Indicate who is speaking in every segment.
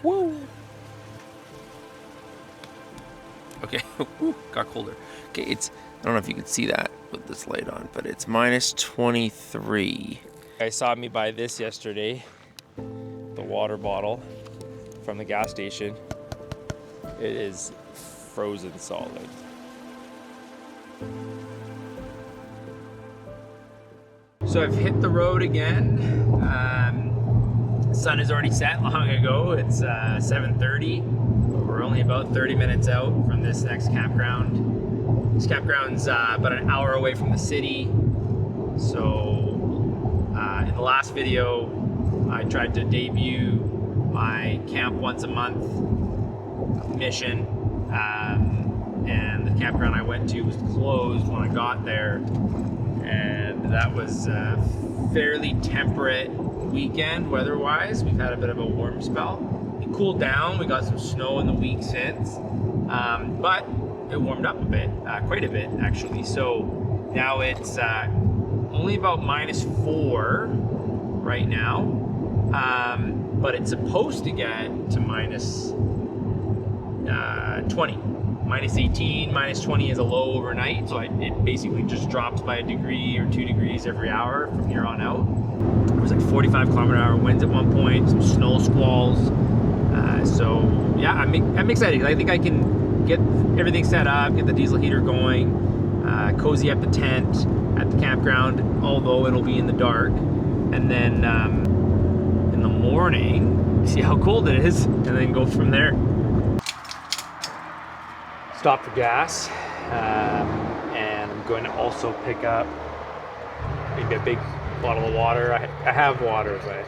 Speaker 1: Woo! Okay, got colder. Okay, it's, I don't know if you can see that with this light on, but it's minus 23. I saw me buy this yesterday, the water bottle from the gas station. It is frozen solid. So I've hit the road again. Sun has already set long ago. It's 7:30. We're only about 30 minutes out from this next campground. This campground's about an hour away from the city. So in the last video, I tried to debut my camp once a month mission. And the campground I went to was closed when I got there. And that was a fairly temperate weekend weather-wise. We've had a bit of a warm spell. It cooled down. We got some snow in the week since, but it warmed up a bit, quite a bit actually. So now it's only about -4 right now, but it's supposed to get to minus 20. -18, -20 is a low overnight, so it basically just drops by a degree or 2 degrees every hour from here on out. It was like 45-kilometer-hour winds at one point, some snow squalls. So yeah, I'm excited. I think I can get everything set up, get the diesel heater going, cozy up the tent at the campground, although it'll be in the dark, and then in the morning see how cold it is, and then go from there. Stop for gas, and I'm going to also pick up maybe a big bottle of water. I have water, but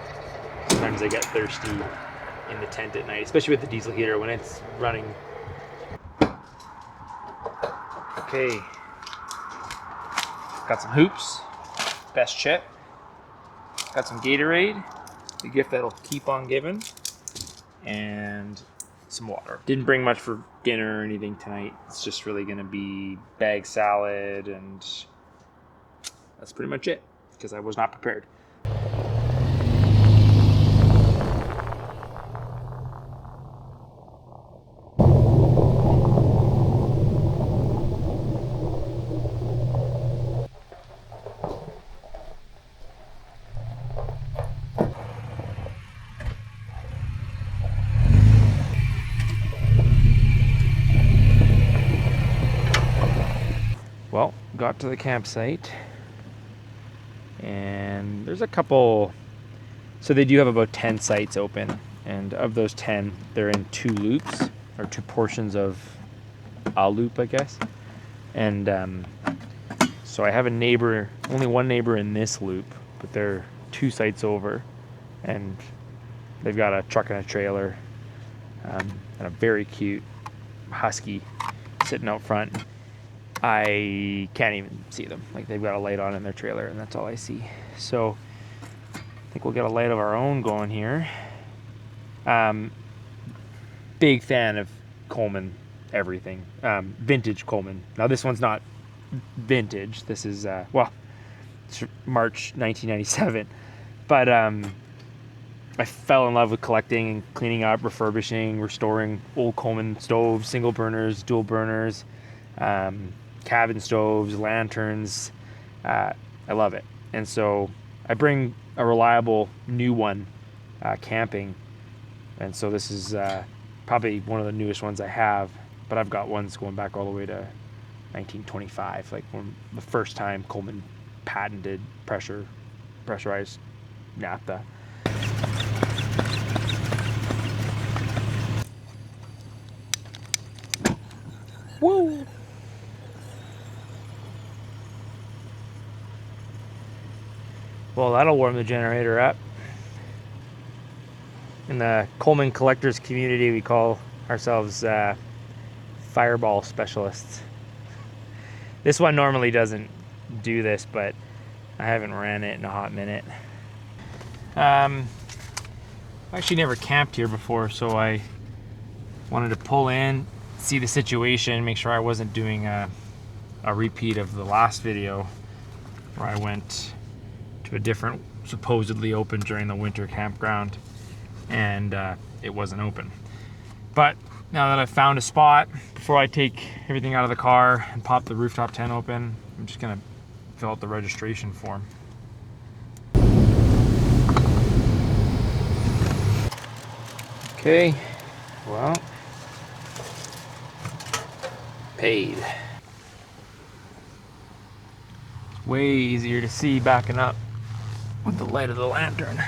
Speaker 1: sometimes I get thirsty in the tent at night, especially with the diesel heater when it's running. Okay, got some hoops, best chip, got some Gatorade, the gift that'll keep on giving, and some water. Didn't bring much for dinner or anything tonight. It's just really gonna be bag salad, and that's pretty much it, because I was not prepared. Well, got to the campsite, and there's a couple, so they do have about 10 sites open, and of those 10, they're in 2 loops, or 2 portions of a loop, I guess. And so I have a neighbor, only one neighbor in this loop, but they're 2 sites over, and they've got a truck and a trailer, and a very cute husky sitting out front. I can't even see them. Like, they've got a light on in their trailer, and that's all I see. So I think we'll get a light of our own going here. Big fan of Coleman everything. Vintage Coleman. Now this one's not vintage. This is well, it's March 1997. But I fell in love with collecting and cleaning up, refurbishing, restoring old Coleman stoves, single burners, dual burners, cabin stoves, lanterns. I love it. And so I bring a reliable new one camping. And so this is probably one of the newest ones I have, but I've got ones going back all the way to 1925, like when the first time Coleman patented pressurized naphtha. Woo! Well, that'll warm the generator up. In the Coleman collectors community, we call ourselves fireball specialists. This one normally doesn't do this, but I haven't ran it in a hot minute. I actually never camped here before, so I wanted to pull in, see the situation, make sure I wasn't doing a repeat of the last video where I went to a different supposedly open during the winter campground. and it wasn't open. But now that I've found a spot, before I take everything out of the car and pop the rooftop tent open, I'm just gonna fill out the registration form. Okay, well, paid. Way easier to see backing up with the light of the lantern.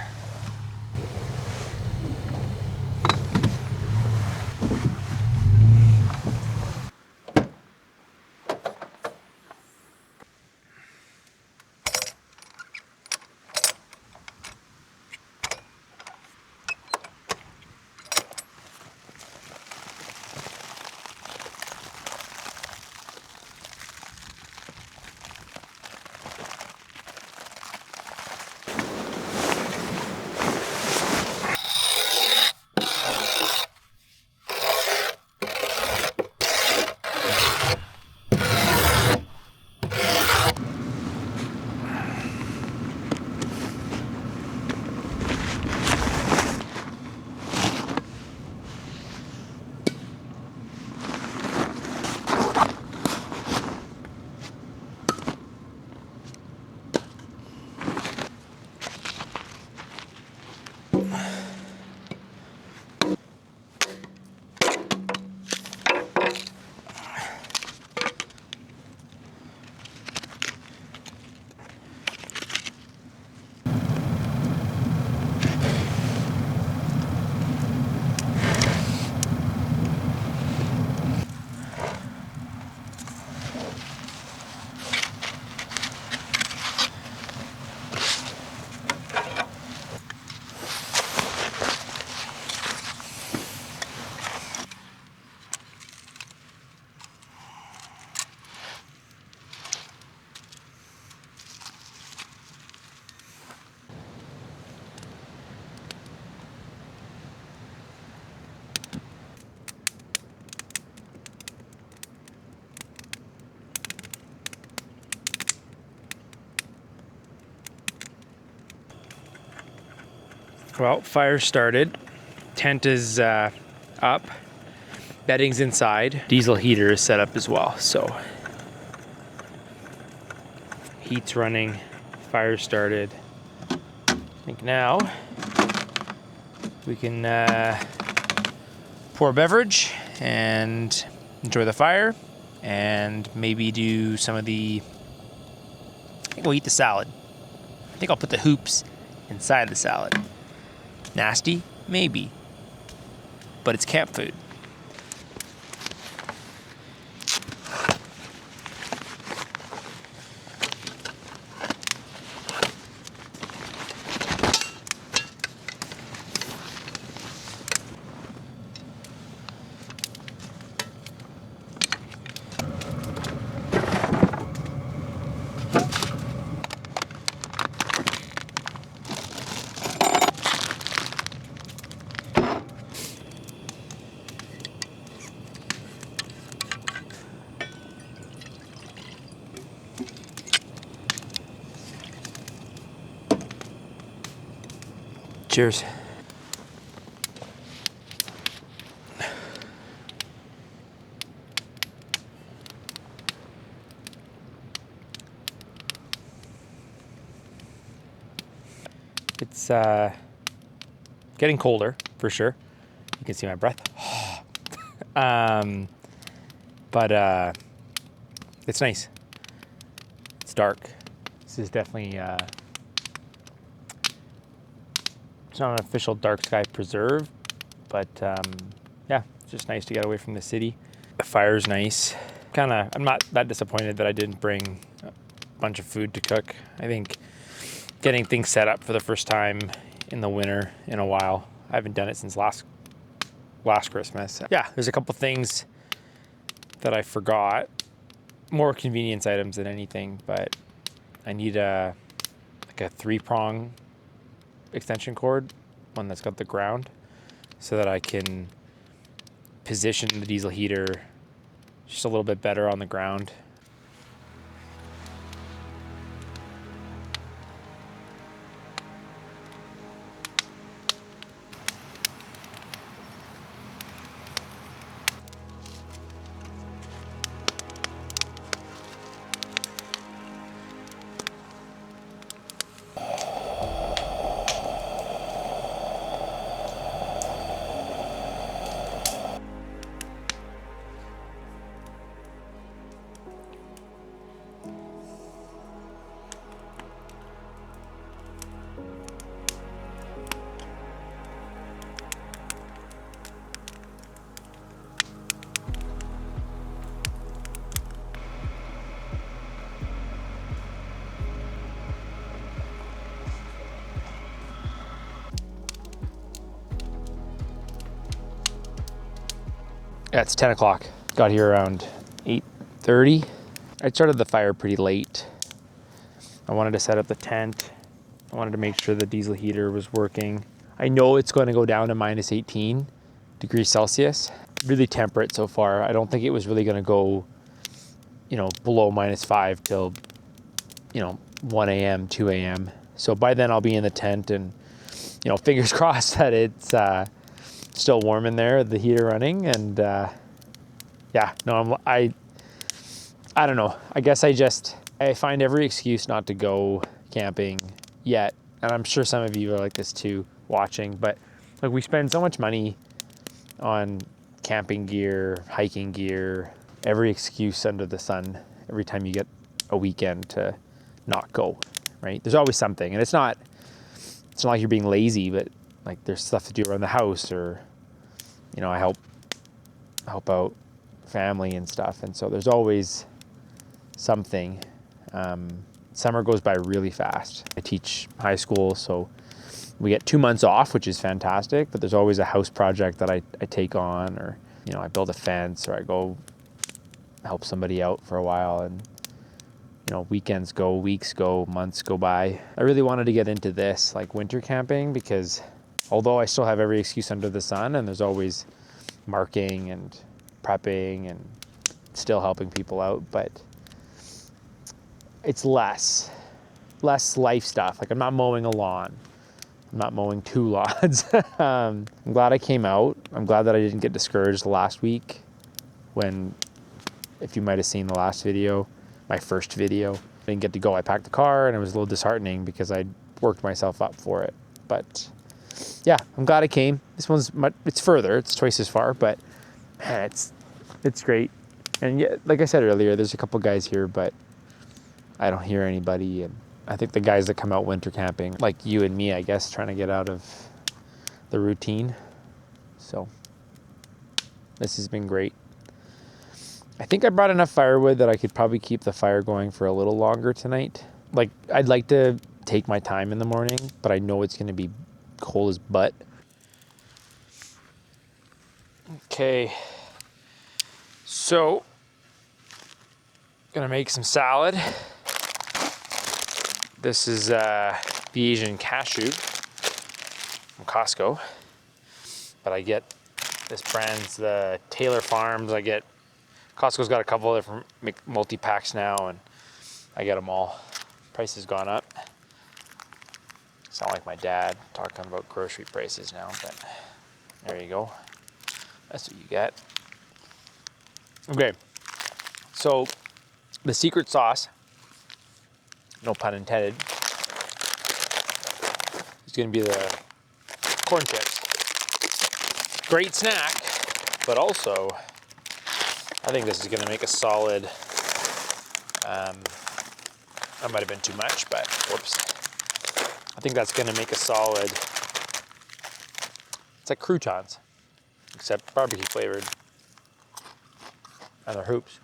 Speaker 1: Well, fire started. Tent is up. Bedding's inside. Diesel heater is set up as well. So heat's running. Fire started. I think now we can pour a beverage and enjoy the fire, and maybe do some of the. I think we'll eat the salad. I think I'll put the hoops inside the salad. Nasty? Maybe. But it's camp food. Cheers. It's getting colder for sure. You can see my breath. But it's nice. It's dark. This is definitely it's not an official dark sky preserve, but yeah, it's just nice to get away from the city. The fire's nice. I'm not that disappointed that I didn't bring a bunch of food to cook. I think getting things set up for the first time in the winter in a while. I haven't done it since last Christmas. Yeah, there's a couple things that I forgot. More convenience items than anything, but I need a 3-prong extension cord, one that's got the ground, so that I can position the diesel heater just a little bit better on the ground. Yeah, it's 10 o'clock. Got here around 8:30. I started the fire pretty late. I wanted to set up the tent. I wanted to make sure the diesel heater was working. I know it's going to go down to minus 18 degrees Celsius. Really temperate so far. I don't think it was really going to go, below minus 5 till, 1 a.m., 2 a.m. So by then I'll be in the tent and, fingers crossed that it's still warm in there, the heater running. And I don't know. I guess I find every excuse not to go camping yet. And I'm sure some of you are like this too, watching, but like we spend so much money on camping gear, hiking gear, every excuse under the sun every time you get a weekend to not go, right? There's always something, and it's not like you're being lazy, but like there's stuff to do around the house, or I help out family and stuff, and so there's always something. Summer goes by really fast. I teach high school, so we get 2 months off, which is fantastic, but there's always a house project that I take on, or I build a fence, or I go help somebody out for a while, and weekends go, weeks go, months go by. I really wanted to get into this, like winter camping, because although I still have every excuse under the sun, and there's always marking and prepping and still helping people out, but it's less life stuff. Like I'm not mowing a lawn. I'm not mowing 2 lawns. I'm glad I came out. I'm glad that I didn't get discouraged last week when, if you might have seen the last video, my first video, I didn't get to go. I packed the car and it was a little disheartening because I worked myself up for it. But yeah, I'm glad I came. This one's it's further, it's twice as far, but man, it's great. And yeah, like I said earlier, there's a couple guys here, but I don't hear anybody. And I think the guys that come out winter camping, like you and me, I guess, trying to get out of the routine. So this has been great. I think I brought enough firewood that I could probably keep the fire going for a little longer tonight. Like, I'd like to take my time in the morning, but I know it's going to be cold as butt. Okay. So, gonna make some salad. This is the Asian cashew from Costco, but I get this brand's the Taylor Farms. Costco's got a couple of different multi-packs now, and I get them all. Price has gone up. Sound like my dad talking about grocery prices now, but there you go. That's what you get. Okay, so the secret sauce, no pun intended, is going to be the corn chips. Great snack, but also I think this is going to make a solid, that might have been too much, but whoops. I think that's going to make a solid, it's like croutons, except barbecue flavored, and they're hoops.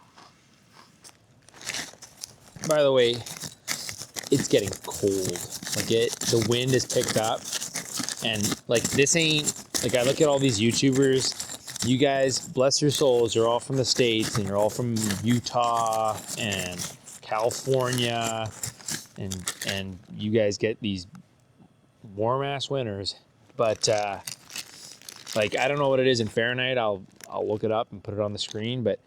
Speaker 1: By the way, it's getting cold. Like the wind has picked up, and like this ain't, like I look at all these YouTubers, you guys, bless your souls, you're all from the States, and you're all from Utah and California, and you guys get these warm ass winters. But like I don't know what it is in Fahrenheit. I'll look it up and put it on the screen. But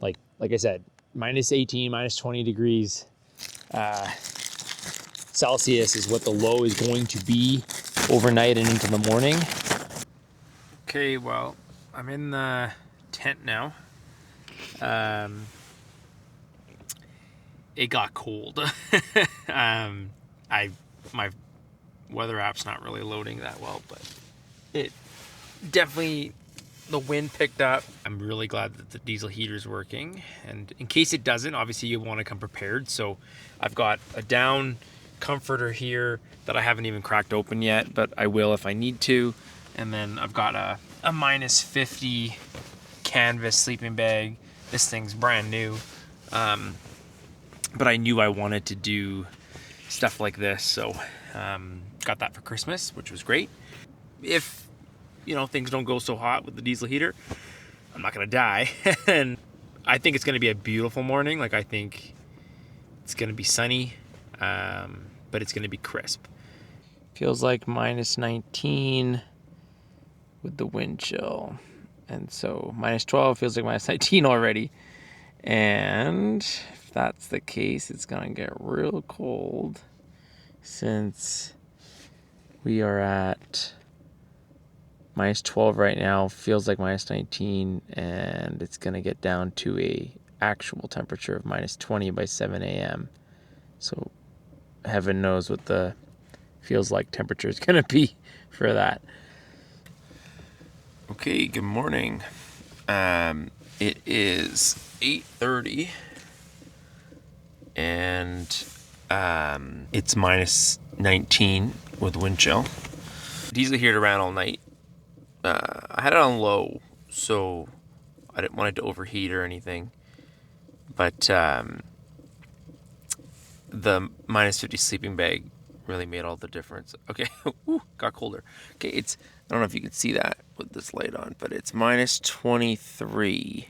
Speaker 1: like I said, minus 18, minus 20 degrees Celsius is what the low is going to be overnight and into the morning. Okay, well, I'm in the tent now. It got cold. My weather app's not really loading that well, but it definitely, the wind picked up. I'm really glad that the diesel heater's working, and in case it doesn't, obviously you want to come prepared. So I've got a down comforter here that I haven't even cracked open yet, but I will if I need to. And then I've got a minus 50 canvas sleeping bag. This thing's brand new, but I knew I wanted to do stuff like this, so got that for Christmas, which was great. If things don't go so hot with the diesel heater, I'm not gonna die. And I think it's gonna be a beautiful morning. Like, I think it's gonna be sunny, but it's gonna be crisp. Feels like -19 with the wind chill. And so -12 feels like -19 already. And if that's the case, it's gonna get real cold, since we are at -12 right now, feels like -19, and it's gonna get down to a actual temperature of -20 by 7 a.m. So heaven knows what the feels like temperature is gonna be for that. Okay, good morning. It is 8:30, and it's -19 with wind chill. Diesel here to ran all night. I had it on low, so I didn't want it to overheat or anything. But the -50 sleeping bag really made all the difference. Okay, ooh, got colder. Okay, I don't know if you can see that with this light on, but it's -23.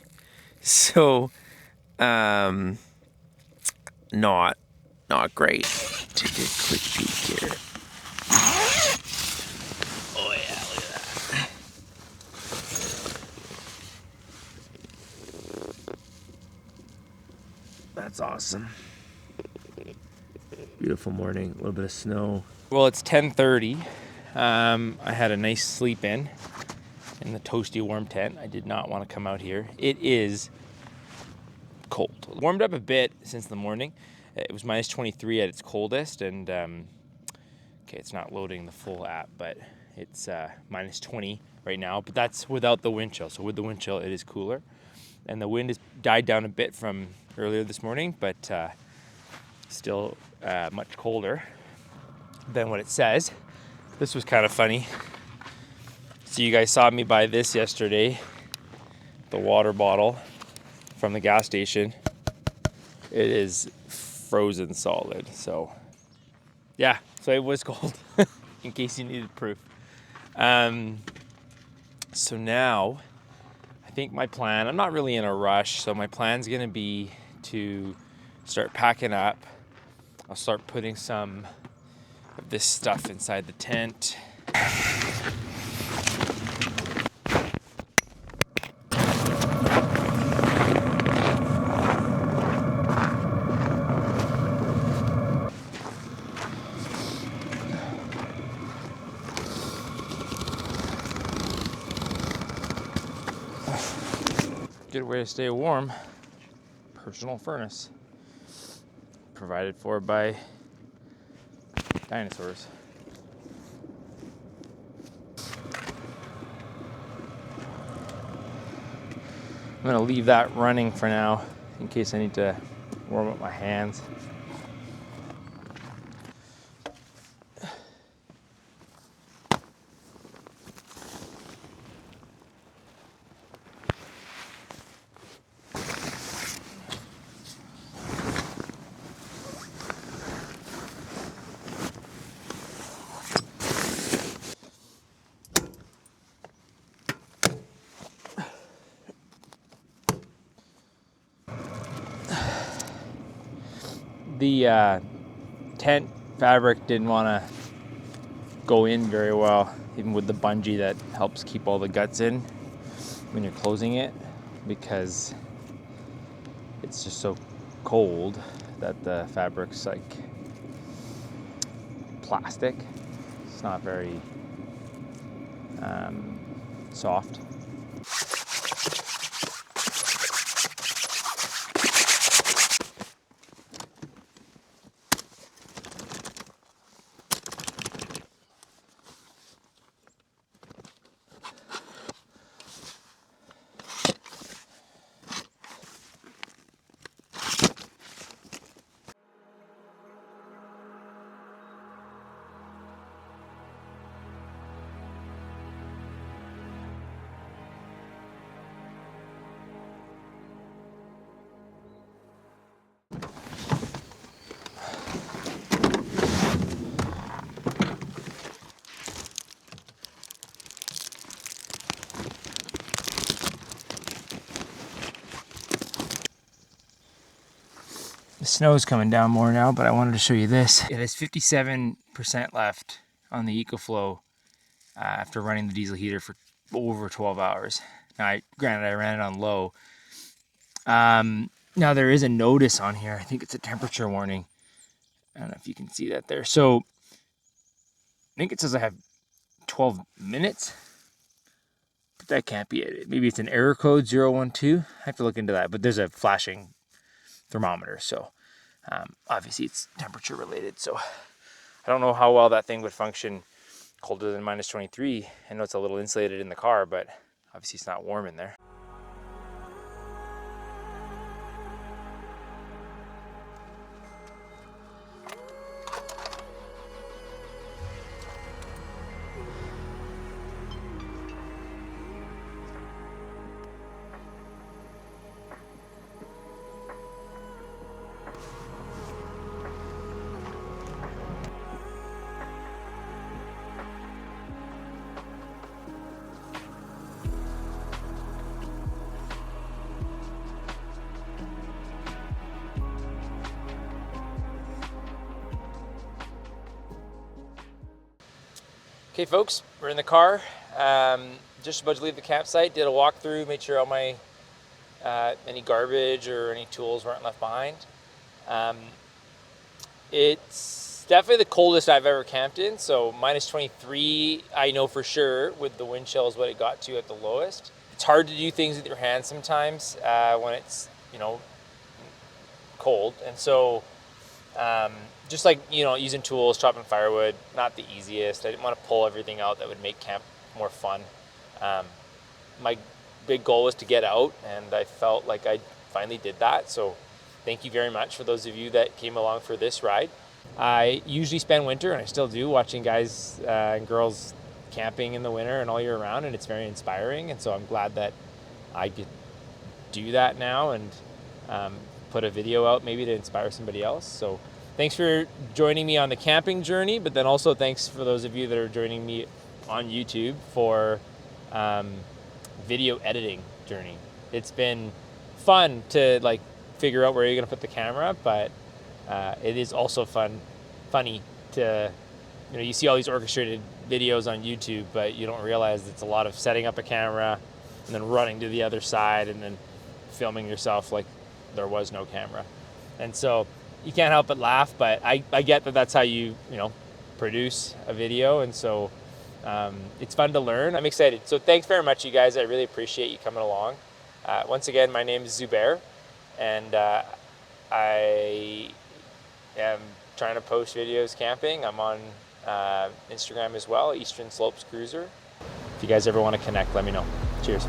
Speaker 1: So, not great. Take a quick peek here. Oh yeah, look at that. That's awesome. Beautiful morning, a little bit of snow. Well, it's 10:30. I had a nice sleep in the toasty warm tent. I did not want to come out here. It is cold. Warmed up a bit since the morning. It was -23 at its coldest, and okay, it's not loading the full app, but it's -20 right now, but that's without the wind chill. So with the wind chill, it is cooler, and the wind has died down a bit from earlier this morning, but still much colder than what it says. This was kind of funny. So you guys saw me buy this yesterday, the water bottle from the gas station. It is frozen solid. So yeah, so it was cold, in case you needed proof. So now I think my plan, I'm not really in a rush, so my plan's gonna be to start packing up. I'll start putting some of this stuff inside the tent. Good way to stay warm. Personal furnace. Provided for by dinosaurs. I'm gonna leave that running for now in case I need to warm up my hands. The tent fabric didn't want to go in very well, even with the bungee that helps keep all the guts in when you're closing it, because it's just so cold that the fabric's like plastic. It's not very soft. snow's coming down more now, but I wanted to show you this. It has 57% left on the EcoFlow after running the diesel heater for over 12 hours. Now, granted, I ran it on low. Now there is a notice on here. I think it's a temperature warning. I don't know if you can see that there. So I think it says I have 12 minutes, but that can't be it. Maybe it's an error code 012. I have to look into that, but there's a flashing thermometer. So obviously it's temperature related. So I don't know how well that thing would function colder than minus 23. I know it's a little insulated in the car, but obviously it's not warm in there. Okay folks, we're in the car, just about to leave the campsite, did a walkthrough, made sure all my, any garbage or any tools weren't left behind. It's definitely the coldest I've ever camped in, so minus 23, I know for sure with the wind chill is what it got to at the lowest. It's hard to do things with your hands sometimes when it's, you know, cold, and so just like, you know, using tools, chopping firewood, not the easiest. I didn't want to pull everything out that would make camp more fun. My big goal was to get out, and I felt like I finally did that. So thank you very much for those of you that came along for this ride. I usually spend winter, and I still do, watching guys and girls camping in the winter and all year round, and it's very inspiring. And so I'm glad that I could do that now and put a video out maybe to inspire somebody else. So thanks for joining me on the camping journey, but then also thanks for those of you that are joining me on YouTube for video editing journey. It's been fun to like figure out where you're gonna put the camera, but it is also funny to, you know, you see all these orchestrated videos on YouTube, but you don't realize it's a lot of setting up a camera and then running to the other side and then filming yourself like there was no camera. And so you can't help but laugh, but I get that that's how you know, produce a video. And so it's fun to learn. I'm excited. So thanks very much, you guys. I really appreciate you coming along. Once again, my name is Zubair, and I am trying to post videos camping. I'm on Instagram as well, Eastern Slopes Cruiser. If you guys ever want to connect, let me know. Cheers.